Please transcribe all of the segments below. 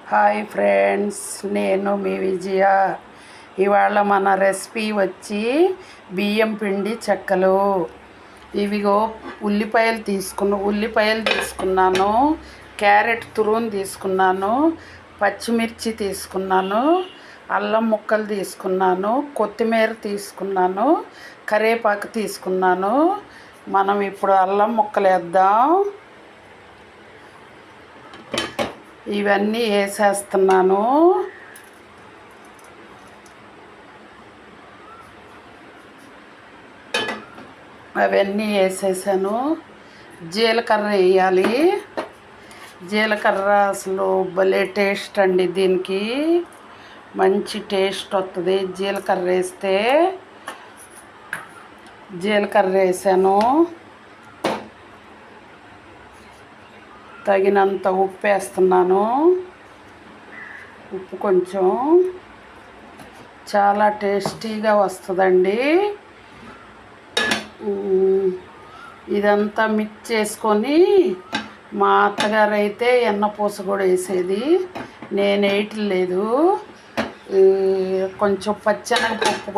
Hi friends, నేను మీ విజయ. ఇవాళ మన రెసిపీ వచ్చి బియ్యం పిండి చెక్కలు. ఇవిగో ఉల్లిపాయలు తీసుకున్నాను, క్యారెట్ తురుము తీసుకున్నాను, పచ్చిమిర్చి తీసుకున్నాను, అల్లం ముక్కలు తీసుకున్నాను, కొత్తిమీర తీసుకున్నాను, కరివేపాకు తీసుకున్నాను. మనం ఇప్పుడు అల్లం ముక్కలు వేద్దాం. ఇవన్నీ వేసేస్తున్నాను. అవన్నీ వేసేసాను. జీలకర్ర వేయాలి. జీలకర్ర అసలు భలే టేస్ట్ అండి, దీనికి మంచి టేస్ట్ వస్తుంది జీలకర్ర వేస్తే. జీలకర్ర వేసాను. తగినంత ఉప్పు వేస్తున్నాను. ఉప్పు కొంచెం, చాలా టేస్టీగా వస్తుందండి. ఇదంతా మిక్స్ చేసుకొని, మా అత్తగారు అయితే ఎన్నపూస కూడా వేసేది, నేను వేయట్లేదు. కొంచెం పచ్చెనగపప్పు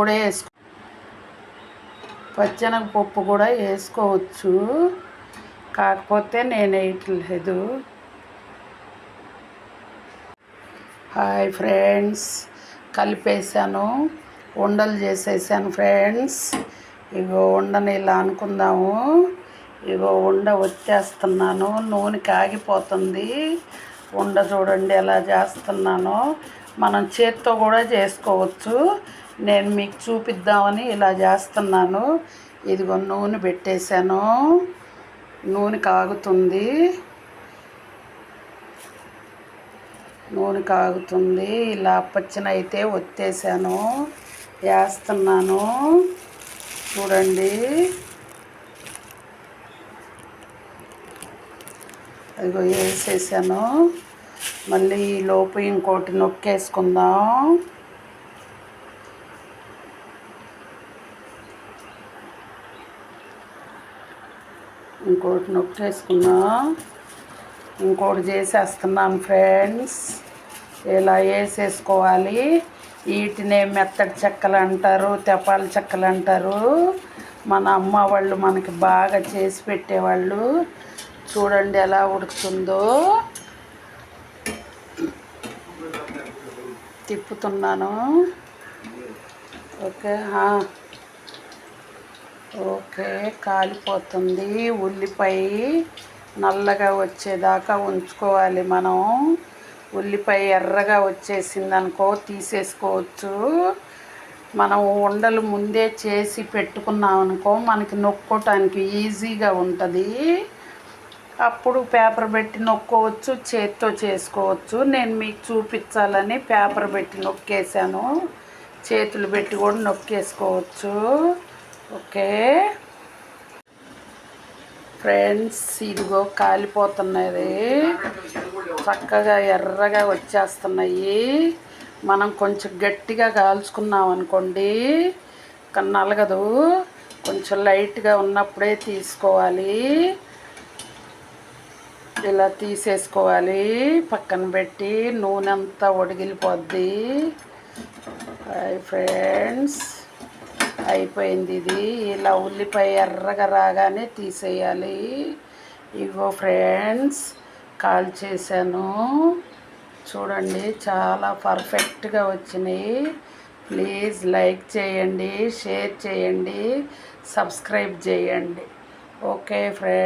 కూడా వేసుకోవచ్చు, కాకపోతే నేను వేయట్లేదు. హాయ్ ఫ్రెండ్స్, కలిపేసాను, ఉండలు చేసేసాను ఫ్రెండ్స్. ఇగో ఉండని ఇలా అనుకుందాము. ఇగో ఉండ వచ్చేస్తున్నాను, నూనె కాగిపోతుంది. ఉండ చూడండి ఎలా చేస్తున్నానో. మనం చేత్తో కూడా చేసుకోవచ్చు, నేను మీకు చూపిద్దామని ఇలా చేస్తున్నాను. ఇదిగో నూనె పెట్టేశాను, నూనె కాగుతుంది. ఇలా పచ్చినైతే ఒత్తేసాను, వేస్తున్నాను చూడండి. అదిగో వేసేసాను. మళ్ళీ ఈ లోపు ఇంకోటి నొక్కేసుకుందాం. ఇంకోటి నొక్కేసుకుందాం. ఇంకోటి చేసేస్తున్నాను ఫ్రెండ్స్. ఇలా వేసేసుకోవాలి. వీటినే మెత్తడి చెక్కలు అంటారు, తెపాల చెక్కలు అంటారు. మన అమ్మ వాళ్ళు మనకి బాగా చేసి పెట్టేవాళ్ళు. చూడండి ఎలా ఉడుకుతుందో. తిప్పుతున్నాను. ఓకే, కాలిపోతుంది. ఉల్లిపాయ నల్లగా వచ్చేదాకా ఉంచుకోవాలి మనం. ఉల్లిపాయ ఎర్రగా వచ్చేసిందనుకో తీసేసుకోవచ్చు. మనం ఉండలు ముందే చేసి పెట్టుకున్నాం అనుకో, మనకి నొక్కోటానికి ఈజీగా ఉంటుంది. అప్పుడు పేపర్ పెట్టి నొక్కోవచ్చు, చేత్తో చేసుకోవచ్చు. నేను మీకు చూపించాలని పేపర్ పెట్టి నొక్కేసాను, చేతులు పెట్టి కూడా నొక్కేసుకోవచ్చు. ఓకే ఫ్రెండ్స్, ఇదిగో కాలిపోతున్నది, చక్కగా ఎర్రగా వచ్చేస్తున్నాయి. మనం కొంచెం గట్టిగా కాల్చుకున్నాం అనుకోండి, నలగదు. కొంచెం లైట్గా ఉన్నప్పుడే తీసుకోవాలి. ఇలా తీసేసుకోవాలి, పక్కన పెట్టి. నూనె అంతా ఒడిగిలిపోద్ది. హాయ్ ఫ్రెండ్స్, అయిపోయింది ఇది. ఇలా ఉల్లిపాయ ఎర్రగా రాగానే తీసేయాలి. ఇగో ఫ్రెండ్స్, కాల్ చేశాను చూడండి, చాలా పర్ఫెక్ట్గా వచ్చినాయి. ప్లీజ్ లైక్ చేయండి, షేర్ చేయండి, సబ్స్క్రైబ్ చేయండి. Okay friends.